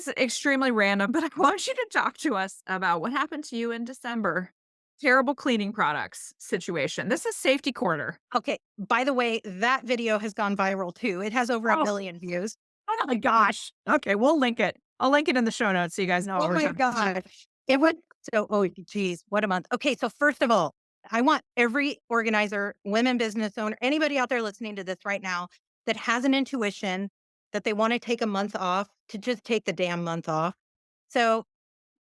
is extremely random, but I want you to talk to us about what happened to you in December. Terrible cleaning products situation. This is safety quarter. Okay. By the way, that video has gone viral too. It has over a Oh, billion views. oh my gosh. Okay, we'll link it. I'll link it in the show notes so you guys know what Oh we're my talking. gosh. It was oh geez, what a month. Okay, so first of all, I want every organizer, women business owner, anybody out there listening to this right now that has an intuition that they want to take a month off to just take the damn month off. So,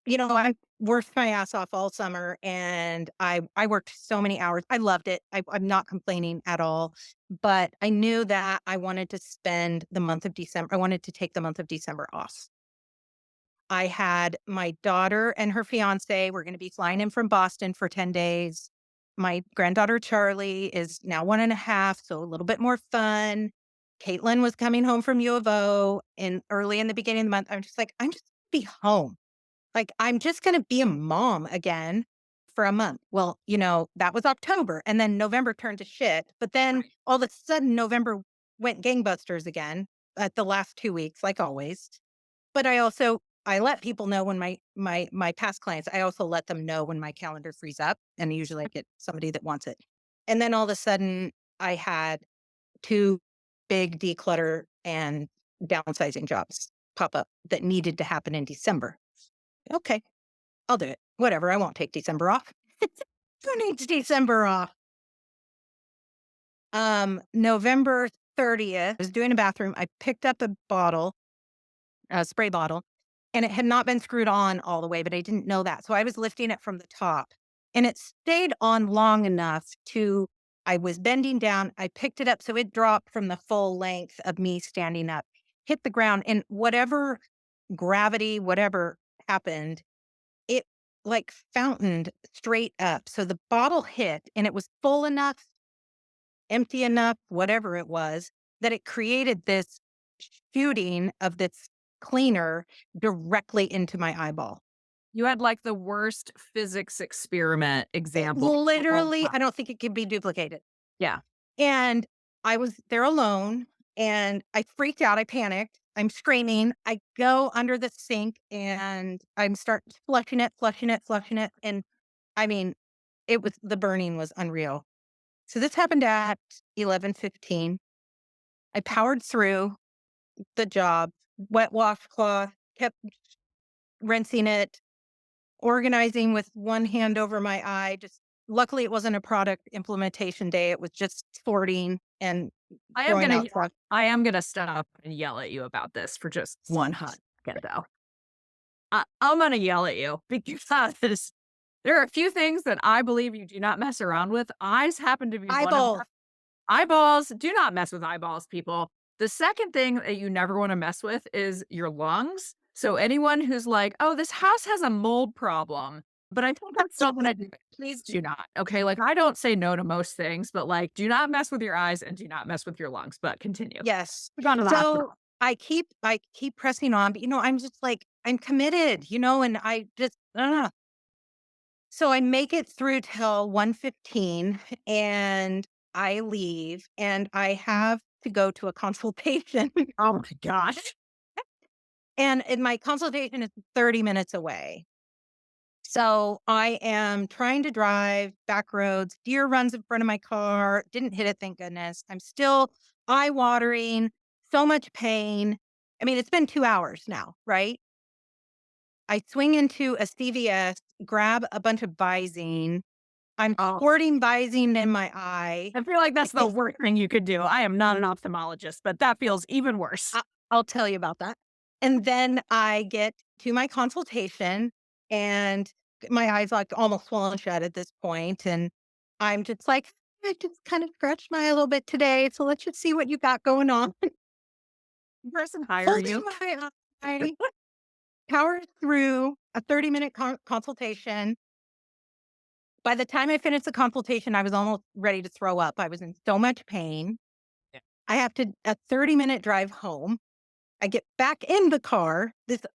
I worked my ass off all summer and I worked so many hours. I loved it. I'm not complaining at all. But I knew that I wanted to spend the month of December. I wanted to take the month of December off. I had my daughter and her fiance were going to be flying in from Boston for 10 days. My granddaughter Charlie is now 1.5, so a little bit more fun. Caitlin was coming home from U of O in early in the beginning of the month. I'm just like, I'm just gonna be home. Like, I'm just going to be a mom again for a month. Well, that was October and then November turned to shit. But then all of a sudden, November went gangbusters again at the last 2 weeks, like always. But I let people know when my past clients, I also let them know when my calendar frees up, and usually I get somebody that wants it. And then all of a sudden, I had 2 big declutter and downsizing jobs pop up that needed to happen in December. Okay, I'll do it. Whatever, I won't take December off. Who needs December off? November 30th, I was doing a bathroom. I picked up a spray bottle, and it had not been screwed on all the way, but I didn't know that. So I was lifting it from the top, and it stayed on long enough to I was bending down. I picked it up, so it dropped from the full length of me standing up, hit the ground, and whatever gravity, whatever happened, it like fountained straight up. So the bottle hit, and it was full enough, empty enough, whatever it was, that it created this shooting of this cleaner directly into my eyeball. You had like the worst physics experiment It example of all literally, time. I don't think it can be duplicated. Yeah. And I was there alone and I freaked out. I panicked. I'm screaming. I go under the sink and I'm start flushing it, flushing it, flushing it. And I mean, the burning was unreal. So this happened at 11:15. I powered through the job, wet washcloth, kept rinsing it, organizing with one hand over my eye. Just luckily, it wasn't a product implementation day. It was just sorting and I am throwing gonna out stuff. I am gonna stop and yell at you about this for just one hot second, though. I'm gonna yell at you because there are a few things that I believe you do not mess around with. Eyes happen to be one of Eyeball. them. Eyeballs, do not mess with eyeballs, people. The second thing that you never wanna mess with is your lungs. So anyone who's like, "Oh, this house has a mold problem, but I think I'm still gonna do it." Please do not, okay? Like, I don't say no to most things, but, like, do not mess with your eyes and do not mess with your lungs, but continue. Yes. We've gone to the So hospital. I keep pressing on, but I'm just like, I'm committed, and I just, so I make it through till 1:15 and I leave and I have to go to a consultation. Oh my gosh. And my consultation is 30 minutes away. So I am trying to drive back roads. Deer runs in front of my car. Didn't hit it, thank goodness. I'm still eye watering, so much pain. I mean, it's been 2 hours now, right? I swing into a CVS, grab a bunch of Visine. I'm Oh, squirting Visine in my eye. I feel like that's the It, worst thing you could do. I am not an ophthalmologist, but that feels even worse. I'll tell you about that. And then I get to my consultation and my eyes like almost swollen shut at this point, and I'm just like, I just kind of scratched my eye a little bit today. So let's just see what you got going on. The person hire Folded you. my eye, powered through a 30-minute consultation. By the time I finished the consultation, I was almost ready to throw up. I was in so much pain. Yeah. I have to a 30-minute drive home. I get back in the car. This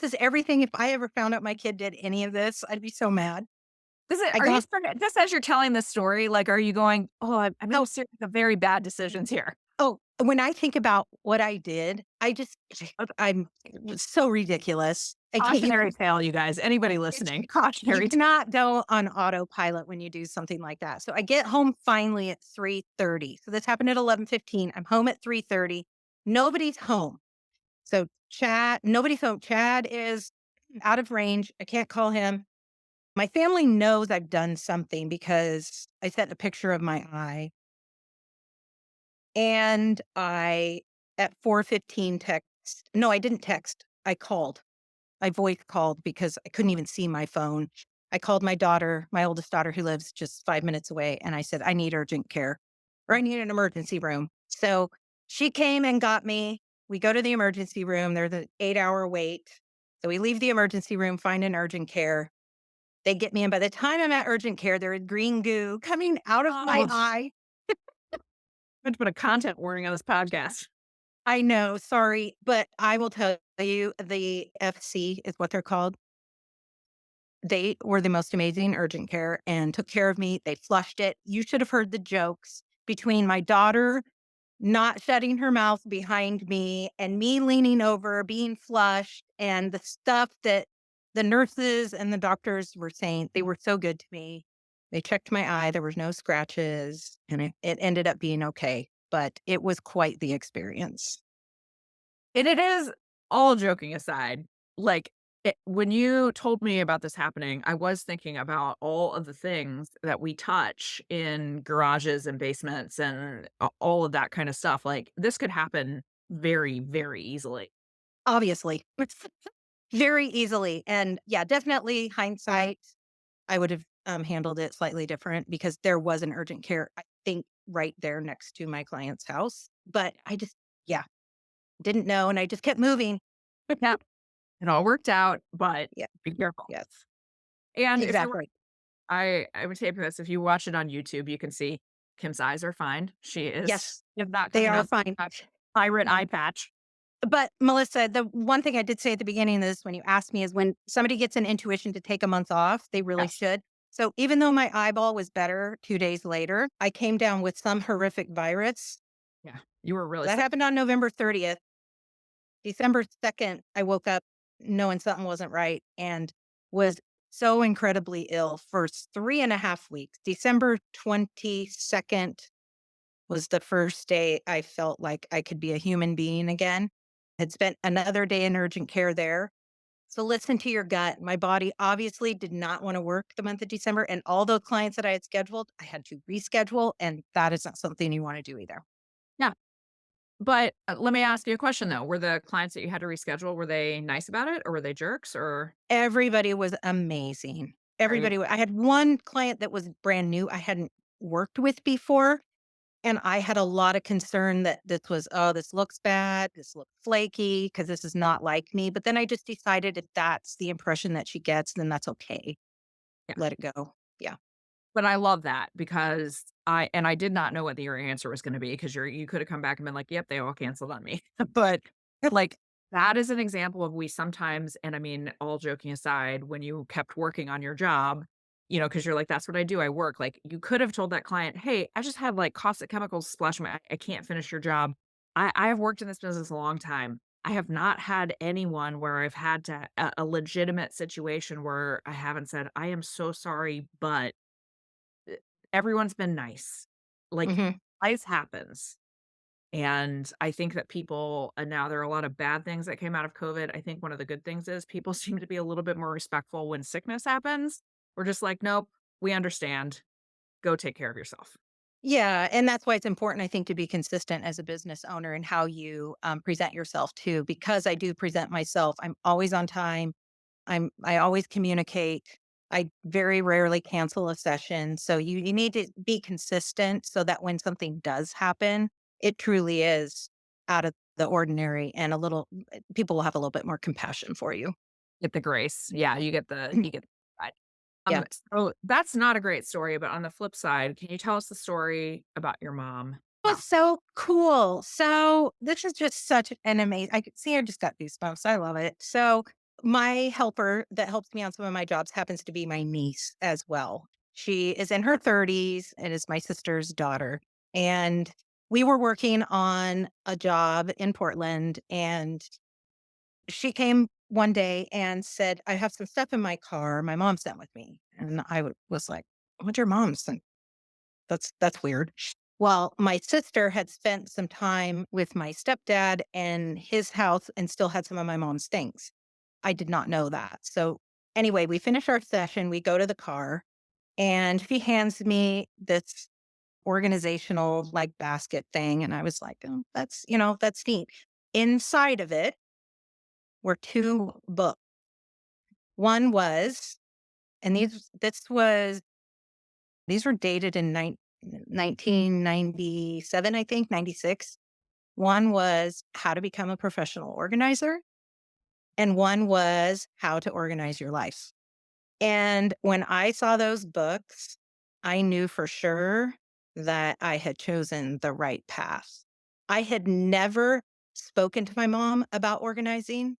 is everything. If I ever found out my kid did any of this, I'd be so mad. I got Just as you're telling this story, like, are you going, "Oh, I made a oh series of very bad decisions here." Oh, when I think about what I did, I'm so ridiculous. I can't you Cautionary tale, you guys. Anybody it's listening, you cautionary tale. cannot go on autopilot when you do something like that. So I get home finally at 3:30. So this happened at 11:15. I'm home at 3:30. Nobody's home. So nobody's home. Chad is out of range. I can't call him. My family knows I've done something because I sent a picture of my eye, and I at 4:15 text no, I didn't text. I called. I voice called because I couldn't even see my phone. I called my daughter, my oldest daughter who lives just 5 minutes away, and I said, "I need urgent care, or I need an emergency room." So she came and got me. We go to the emergency room. There's an 8-hour wait. So we leave the emergency room, find an urgent care. They get me in. By the time I'm at urgent care, there is green goo coming out of my Oh, eye. I'm going to put a content warning on this podcast. I know, sorry, but I will tell you the FC is what they're called. They were the most amazing urgent care and took care of me. They flushed it. You should have heard the jokes between my daughter not shutting her mouth behind me and me leaning over, being flushed, and the stuff that the nurses and the doctors were saying. They were so good to me. They checked my eye. There was no scratches, and it ended up being okay. But it was quite the experience. And it is, all joking aside, like, when you told me about this happening, I was thinking about all of the things that we touch in garages and basements and all of that kind of stuff. Like, this could happen very, very easily. Obviously, very easily. And yeah, definitely hindsight, I would have handled it slightly different because there was an urgent care, I think, right there next to my client's house. But yeah, didn't know. And I just kept moving. Yeah. It all worked out, but Yeah. be careful. Yes. And if you're Exactly. I would say this, if you watch it on YouTube, you can see Kim's eyes are fine. She Yes. is not They coming are out fine. a pirate eye Um, patch. but Melissa, the one thing I did say at the beginning of this when you asked me is when somebody gets an intuition to take a month off, they really Yes. should. So even though my eyeball was better 2 days later, I came down with some horrific virus. Yeah. You were really That sick. happened on November 30th. December 2nd, I woke up knowing something wasn't right and was so incredibly ill for 3.5 weeks. December 22nd was the first day I felt like I could be a human being again. Had spent another day in urgent care there. So listen to your gut. My body obviously did not want to work the month of December. And all those clients that I had scheduled, I had to reschedule. And that is not something you want to do either. Yeah. But, let me ask you a question though. Were the clients that you had to reschedule, were they nice about it or were they jerks or Everybody was amazing. right? I had one client that was brand new, I hadn't worked with before, and I had a lot of concern that this was, "Oh, this looks bad, this looks flaky, because this is not like me," but then I just decided if that's the impression that she gets, then that's okay. Yeah. Let it go. Yeah. But I love that because I did not know what your answer was gonna be because you could have come back and been like, "Yep, they all canceled on me." But, like, that is an example of we sometimes and I mean, all joking aside, when you kept working on your job, because 'cause you're like, "That's what I do, I work." Like, you could have told that client, "Hey, I just had, like, caustic chemicals splash my I can't finish your job." I have worked in this business a long time. I have not had anyone where I've had to a legitimate situation where I haven't said, "I am so sorry, but" eh, everyone's been nice. Like, Mhm. life happens. And I think that people and now there are a lot of bad things that came out of COVID. I think one of the good things is people seem to be a little bit more respectful when sickness happens. We're just like, "Nope, we understand. Go take care of yourself." Yeah, and that's why it's important, I think, to be consistent as a business owner and how you, present yourself too, because I do present myself, I'm always on time. I always communicate. I very rarely cancel a session. So you need to be consistent so that when something does happen, it truly is out of the ordinary and people will have a little bit more compassion for you. Get the grace. Yeah, you get the side. Yeah. So that's not a great story, but on the flip side, can you tell us the story about your mom? It was so cool. So this is just such an amazing I could see I just got goosebumps. I love it. So my helper that helps me on some of my jobs happens to be my niece as well. She is in her 30s and is my sister's daughter. And we were working on a job in Portland, and she came one day and said, "I have some stuff in my car my mom sent with me." And was like, "What'd your mom send? That's weird." Well, my sister had spent some time with my stepdad in his house and still had some of my mom's things. I did not know that. So anyway, we finish our session, we go to the car, and she hands me this organizational like basket thing. And I was like, "Oh, that's neat." Inside of it were two books. One was, and these were dated in 1997, I think, 96. One was How to Become a Professional Organizer, and one was How to Organize Your Life. And when I saw those books, I knew for sure that I had chosen the right path. I had never spoken to my mom about organizing,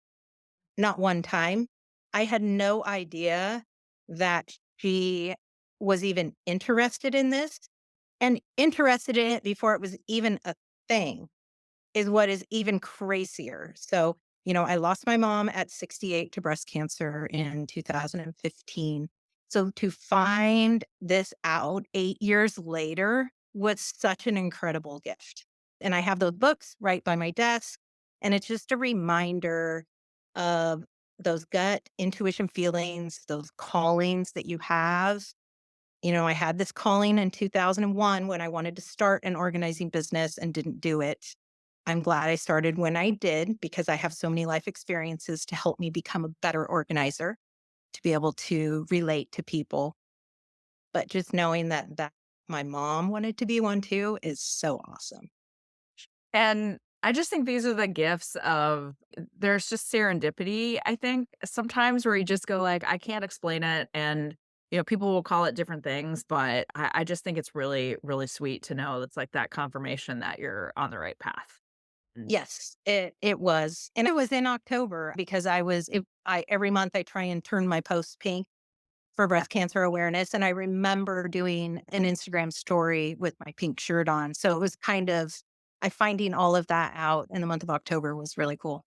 not one time. I had no idea that she was even interested in this, and interested in it before it was even a thing is what is even crazier. So, I lost my mom at 68 to breast cancer in 2015. So to find this out 8 years later was such an incredible gift. And I have those books right by my desk, and it's just a reminder of those gut intuition feelings, those callings that you have. I had this calling in 2001 when I wanted to start an organizing business and didn't do it. I'm glad I started when I did because I have so many life experiences to help me become a better organizer, to be able to relate to people. But just knowing that my mom wanted to be one too is so awesome. And I just think these are the gifts of there's just serendipity, I think, sometimes where you just go like, "I can't explain it," and, people will call it different things, but I just think it's really, really sweet to know it's like that confirmation that you're on the right path. Mm. Yes, it was. And it was in October because I every month I try and turn my posts pink for breast cancer awareness, and I remember doing an Instagram story with my pink shirt on. So it was kind of I finding all of that out in the month of October was really cool.